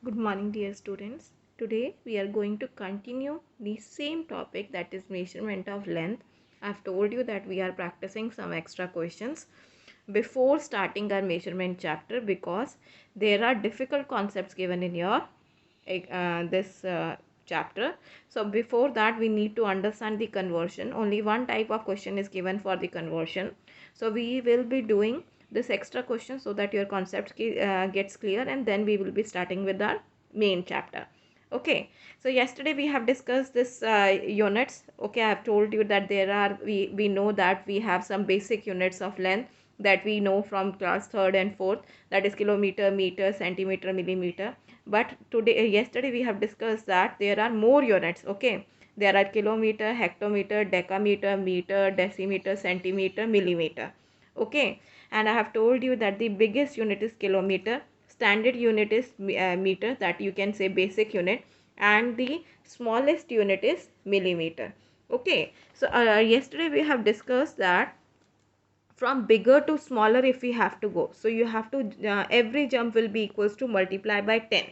Good morning, dear students. Today we are going to continue the same topic, that is measurement of length. I have told you that we are practicing some extra questions before starting our measurement chapter because there are difficult concepts given in your this chapter. So before that we need to understand the conversion. Only one type of question is given for the conversion. So we will be doing this extra question so that your concept gets clear, and then we will be starting with our main chapter. Okay, so yesterday we have discussed this units. Okay, I have told you that there are, we know that we have some basic units of length that we know from class 3rd and 4th, that is kilometer, meter, centimeter, millimeter. But today, yesterday we have discussed that there are more units. Okay, there are kilometer, hectometer, decameter, meter, decimeter, centimeter, millimeter. Okay, and I have told you that the biggest unit is kilometer, standard unit is meter, that you can say basic unit, and the smallest unit is millimeter. Okay, so yesterday we have discussed that from bigger to smaller if we have to go, so you have to every jump will be equals to multiply by 10.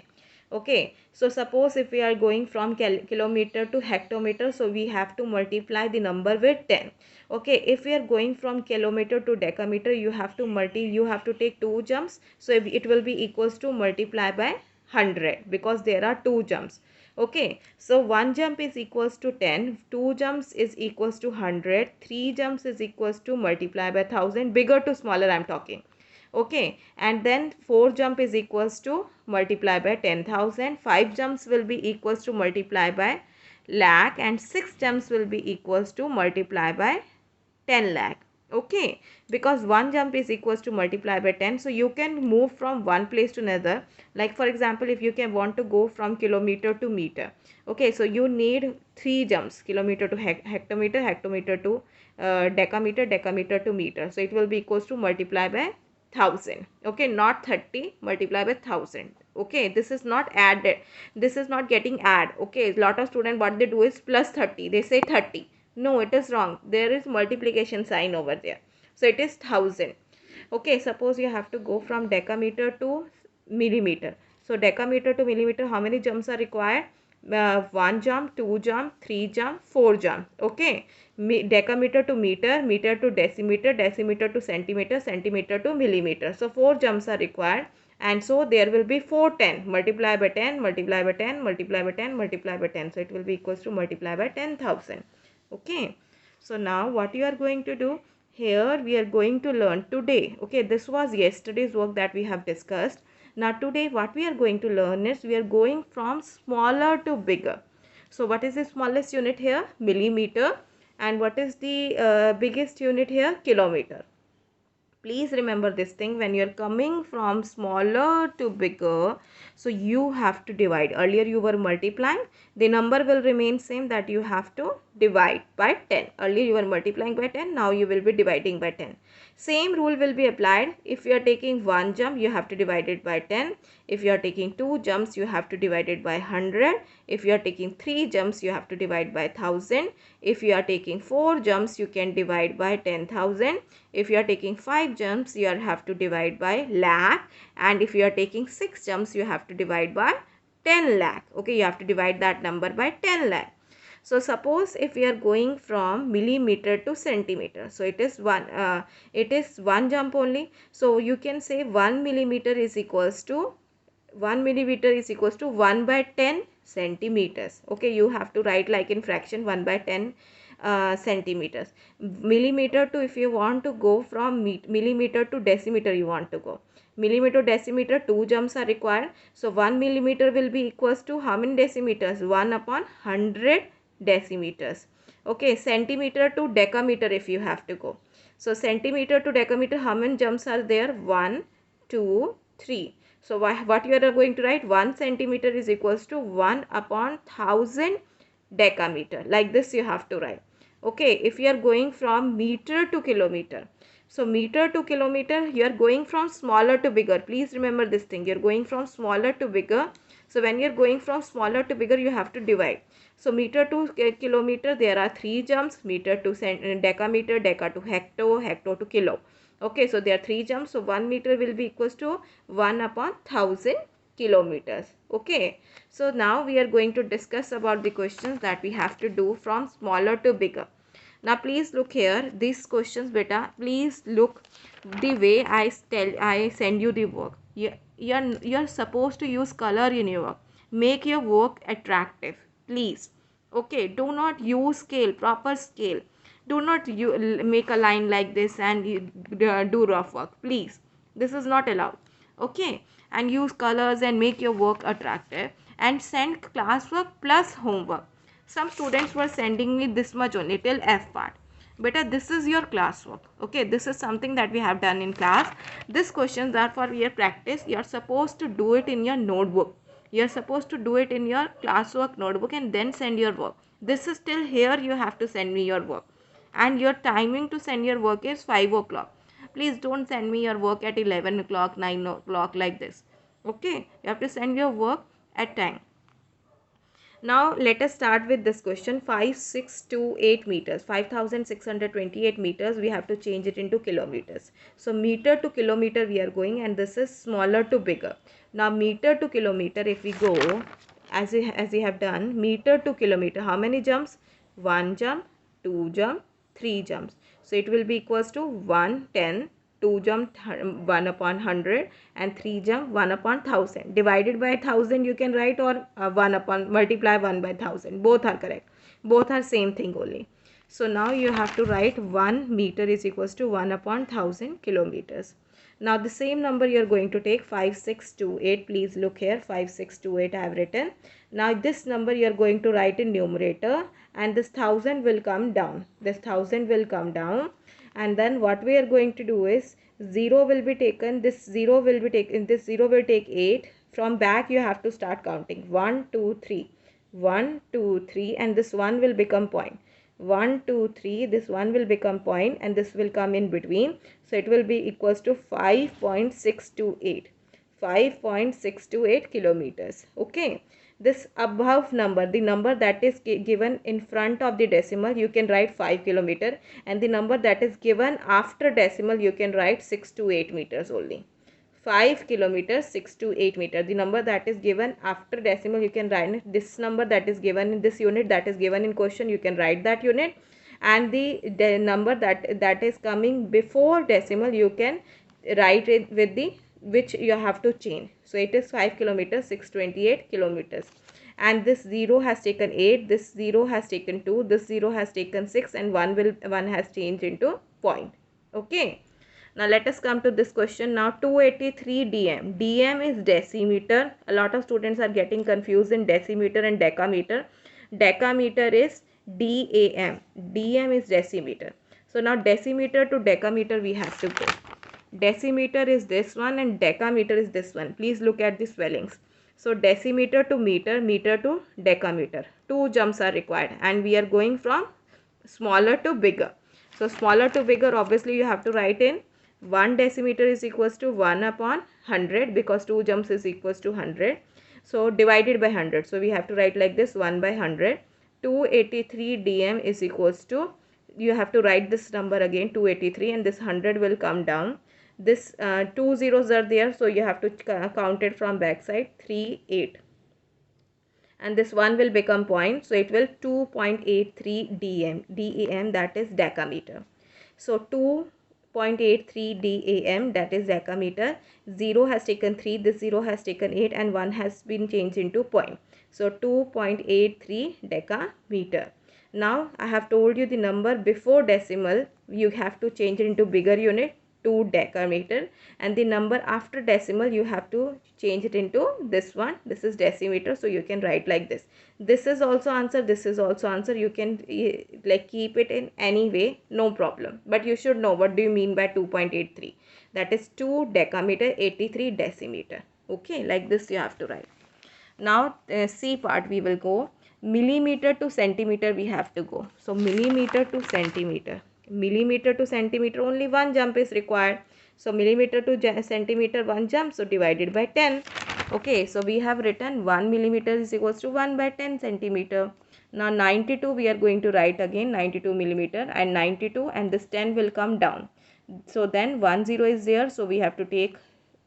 Okay, so suppose if we are going from kilometer to hectometer, so we have to multiply the number with 10. Okay, if we are going from kilometer to decameter, you have to take two jumps, so it will be equals to multiply by 100 because there are two jumps. Okay, so one jump is equals to 10, two jumps is equals to 100, three jumps is equals to multiply by 1000, bigger to smaller I'm talking. Okay, and then four jump is equals to multiply by 10,000, five jumps will be equals to multiply by lakh, and six jumps will be equals to multiply by 10 lakh. Okay, because one jump is equals to multiply by 10, so you can move from one place to another. Like for example, if you can want to go from kilometer to meter, okay, so you need three jumps, kilometer to hectometer, hectometer to decameter, decameter to meter, so it will be equals to multiply by 1000. Okay, not 30, multiply by 1000. Okay, this is not added, this is not getting add. Okay, a lot of students what they do is plus 30, they say 30. No, it is wrong. There is multiplication sign over there. So it is 1000. Okay, suppose you have to go from decameter to millimeter. So decameter to millimeter, how many jumps are required? One jump, two jump, three jump, four jump. Okay, decameter to meter, meter to decimeter, decimeter to centimeter, centimeter to millimeter. So four jumps are required, and so there will be 410, multiply by 10, multiply by 10, multiply by 10, multiply by 10. So it will be equals to multiply by 10,000. Okay, so now what you are going to do here, we are going to learn today. Okay, this was yesterday's work that we have discussed. Now today what we are going to learn is we are going from smaller to bigger. So what is the smallest unit here? Millimeter. And what is the biggest unit here? Kilometer. Please remember this thing, when you're coming from smaller to bigger, so you have to divide. Earlier you were multiplying, the number will remain same, that you have to divide by 10. Earlier you were multiplying by 10, now you will be dividing by 10. Same rule will be applied. If you are taking one jump, you have to divide it by 10. If you are taking two jumps, you have to divide it by 100. If you are taking three jumps, you have to divide by 1000. If you are taking four jumps, you can divide by 10,000. If you are taking five jumps, you have to divide by lakh. And if you are taking six jumps, you have to divide by 10 lakh. Okay, you have to divide that number by 10 lakh. So suppose if we are going from millimeter to centimeter, so it is one jump only. So you can say 1 millimeter is equals to 1 millimeter is equals to 1 by 10 centimeters. Okay, you have to write like in fraction 1 by 10 centimeters. Millimeter to, if you want to go from millimeter to decimeter, you want to go. Millimeter decimeter, two jumps are required. So 1 millimeter will be equals to how many decimeters? 1 upon 100 decimeters. Okay, centimeter to decameter if you have to go. So centimeter to decameter, how many jumps are there? 1, 2, 3. So what you are going to write? 1 centimeter is equals to 1 upon 1000 decameter. Like this you have to write. Okay, if you are going from meter to kilometer, so meter to kilometer, you are going from smaller to bigger. Please remember this thing, you are going from smaller to bigger. So when you are going from smaller to bigger, you have to divide. So meter to kilometer, there are three jumps. Meter to decameter, deca to hecto, hecto to kilo. Okay, so there are three jumps. So 1 meter will be equals to 1 upon 1000 kilometers. Okay, so now we are going to discuss about the questions that we have to do from smaller to bigger. Now please look here, these questions beta, please look the way I send you the work. You're supposed to use color in your work. Make your work attractive, please. Okay, do not use scale, proper scale. Do not make a line like this and do rough work, please. This is not allowed. Okay, and use colors and make your work attractive, and send classwork plus homework. Some students were sending me this much only till F part. Better, this is your classwork. Okay, this is something that we have done in class. These questions are for your practice. You are supposed to do it in your notebook. You are supposed to do it in your classwork notebook and then send your work. This is still here, you have to send me your work. And your timing to send your work is 5 o'clock. Please don't send me your work at 11 o'clock, 9 o'clock like this. Okay, you have to send your work at time. Now let us start with this question. 5628 meters, 5628 meters, we have to change it into kilometers. So meter to kilometer we are going, and this is smaller to bigger. Now meter to kilometer, if we go as we have done, meter to kilometer, how many jumps? 1 jump, 2 jump, 3 jumps. So it will be equals to 1 10, 2 jump 1 upon 100, and 3 jump 1 upon 1000. Divided by 1000 you can write, or 1 upon multiply 1 by 1000. Both are correct. Both are same thing only. So now you have to write 1 meter is equals to 1 upon 1000 kilometers. Now the same number you are going to take, 5628. Please look here, 5628 I have written. Now this number you are going to write in numerator, and this 1000 will come down. This 1000 will come down, and then what we are going to do is 0 will be taken. This 0 will be taken. This 0 will take 8. From back you have to start counting. 1 2 3, 1 2 3, and this 1 will become point. 1 2 3, this 1 will become point, and this will come in between. So it will be equals to 5.628. 5.628 kilometers. Okay, this above number, the number that is given in front of the decimal, you can write 5 kilometer, and the number that is given after decimal you can write 6 to 8 meters only. 5 kilometers, 6 to 8 meters. The number that is given after decimal you can write this number that is given in this unit, that is given in question, you can write that unit, and the number that is coming before decimal you can write it with the which you have to change. So it is 5 kilometers, 628 kilometers. And this 0 has taken 8, this 0 has taken 2, this 0 has taken 6, and 1 has changed into point. Okay. Now let us come to this question. Now 283 dm. Dm is decimeter. A lot of students are getting confused in decimeter and decameter. Decameter is DAM. DM is decimeter. So now decimeter to decameter we have to go. Decimeter is this one and decameter is this one. Please look at the spellings. So decimeter to meter, meter to decameter. 2 jumps are required, and we are going from smaller to bigger. So smaller to bigger, obviously you have to write in 1 decimeter is equals to 1 upon 100, because 2 jumps is equals to 100. So divided by 100. So we have to write like this, 1 by 100. 283 dm is equals to, you have to write this number again, 283, and this 100 will come down. This 2 zeros are there, so you have to count it from back side, 3 8, and this 1 will become point, so it will 2.83 dam, that is decameter. So 2.83 dam, that is decameter. 0 has taken 3, this 0 has taken 8, and 1 has been changed into point. So 2.83 decameter. Now I have told you the number before decimal you have to change it into bigger unit, 2 decameter, and the number after decimal you have to change it into this one, this is decimeter. So you can write like this. This is also answer, this is also answer. You can like keep it in any way, no problem, but you should know what do you mean by 2.83. that is 2 decameter, 83 decimeter. Okay, like this you have to write. Now C part we will go. Millimeter to centimeter we have to go. So millimeter to centimeter. Millimeter to centimeter, only 1 jump is required. So millimeter to centimeter, 1 jump, so divided by 10. Okay, so we have written 1 millimeter is equals to 1 by 10 centimeter. Now 92 we are going to write again, 92 millimeter, and 92, and this 10 will come down. So then 10 is there, so we have to take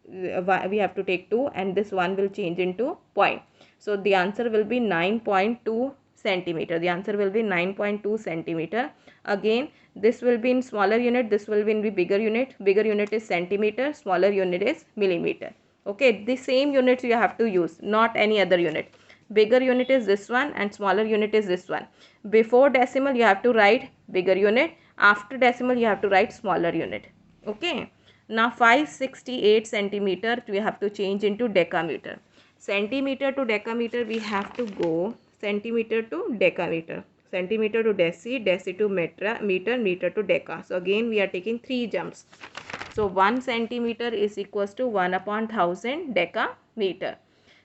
we have to take 2 and this 1 will change into point. So the answer will be 9.2 centimeter. The answer will be 9.2 centimeter. Again, this will be in smaller unit, this will be in the bigger unit. Bigger unit is centimeter, smaller unit is millimeter. Okay, the same units you have to use, not any other unit. Bigger unit is this one and smaller unit is this one. Before decimal you have to write bigger unit, after decimal you have to write smaller unit. Okay, now 568 centimeter we have to change into decameter. Centimeter to decameter we have to go centimeter to decameter, centimeter to deci, deci to meter, meter to deca. So again we are taking 3 jumps. So 1 centimeter is equals to 1 upon 1000 decameter.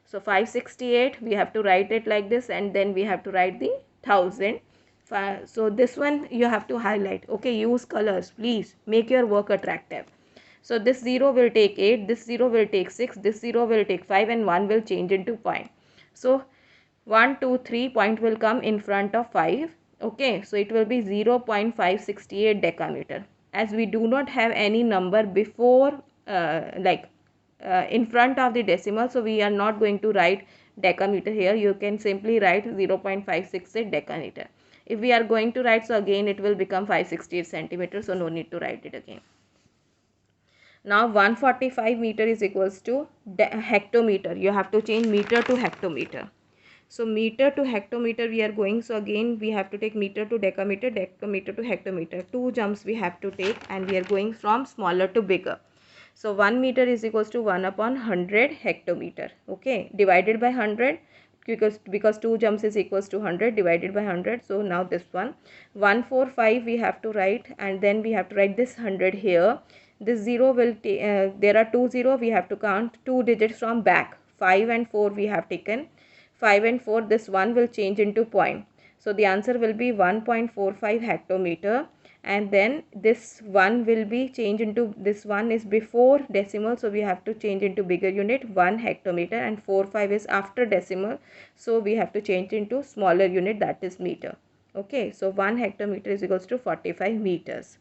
So 568 we have to write it like this and then we have to write the 1000. So this one you have to highlight. Okay, use colors, please make your work attractive. So this 0 will take 8, this 0 will take 6, this 0 will take 5 and 1 will change into point. So 1, 2, 3 point will come in front of 5. Okay, so it will be 0.568 decameter. As we do not have any number before in front of the decimal, so we are not going to write decameter here. You can simply write 0.568 decameter. If we are going to write, so again it will become 568 centimeters, so no need to write it again. Now 145 meter is equals to hectometer. You have to change meter to hectometer. So meter to hectometer we are going. So again we have to take meter to decameter, decameter to hectometer. 2 jumps we have to take and we are going from smaller to bigger. So 1 meter is equals to 1 upon 100 hectometer. Okay, divided by 100 because 2 jumps is equals to 100 divided by 100. So now this one 145 we have to write and then we have to write this 100 here. This 0 will there are 2 0, we have to count 2 digits from back. 5 and 4 we have taken. 5 and 4, this 1 will change into point. So the answer will be 1.45 hectometer and then this 1 will be changed into, this 1 is before decimal, so we have to change into bigger unit 1 hectometer, and 45 is after decimal, so we have to change into smaller unit, that is meter. Okay, so 1 hectometer is equals to 45 meters.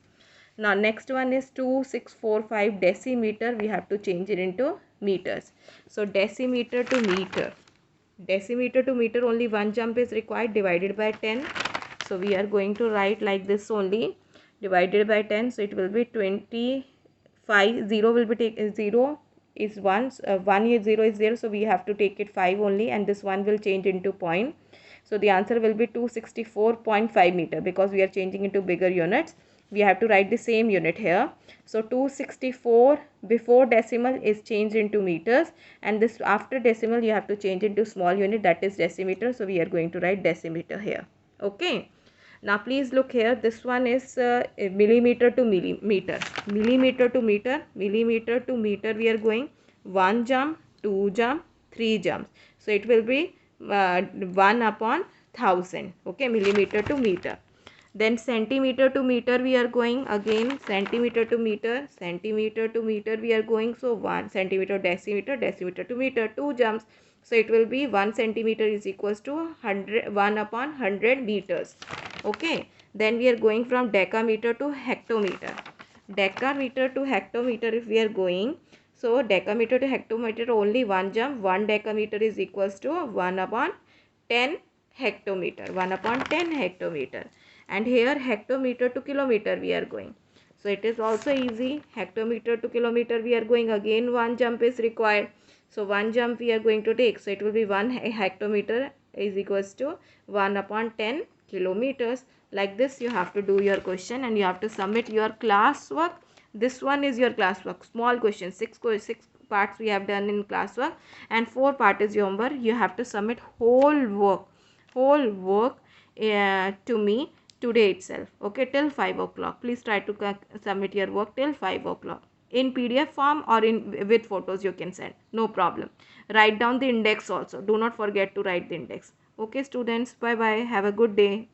Now next one is 2645 decimeter. We have to change it into meters. So decimeter to meter. Decimeter to meter, only one jump is required, divided by 10. So we are going to write like this only, divided by 10. So it will be 25. 0 will be taken, 0 is 1, 1 is 0 is 0. So we have to take it 5 only and this 1 will change into point. So the answer will be 264.5 meter because we are changing into bigger units. We have to write the same unit here. So 264 before decimal is changed into meters and this after decimal you have to change into small unit, that is decimeter. So we are going to write decimeter here. Okay. Now please look here, this one is millimeter to millimeter. Millimeter to meter, millimeter to meter we are going 1 jump, 2 jump, 3 jumps. So it will be 1 upon 1000. Okay, millimeter to meter. Then centimeter to meter we are going, again centimeter to meter, centimeter to meter we are going. So 1 centimeter, decimeter, decimeter to meter, 2 jumps. So it will be 1 centimeter is equals to 1 upon 100 meters. Okay, then we are going from decameter to hectometer. Decameter to hectometer if we are going, so decameter to hectometer only one jump. 1 decameter is equals to 1 upon 10 hectometer, 1 upon 10 hectometer. And here hectometer to kilometer we are going. So it is also easy. Hectometer to kilometer we are going, again one jump is required. So one jump we are going to take. So it will be 1 hectometer is equals to 1 upon 10 kilometers. Like this you have to do your question and you have to submit your classwork. This one is your classwork, small question, 6 parts we have done in classwork and 4 part is your homework. You have to submit whole work to me today itself. Okay, till 5 o'clock. Please try to submit your work till 5 o'clock. In PDF form or with photos you can send. No problem. Write down the index also. Do not forget to write the index. Okay students, bye bye. Have a good day.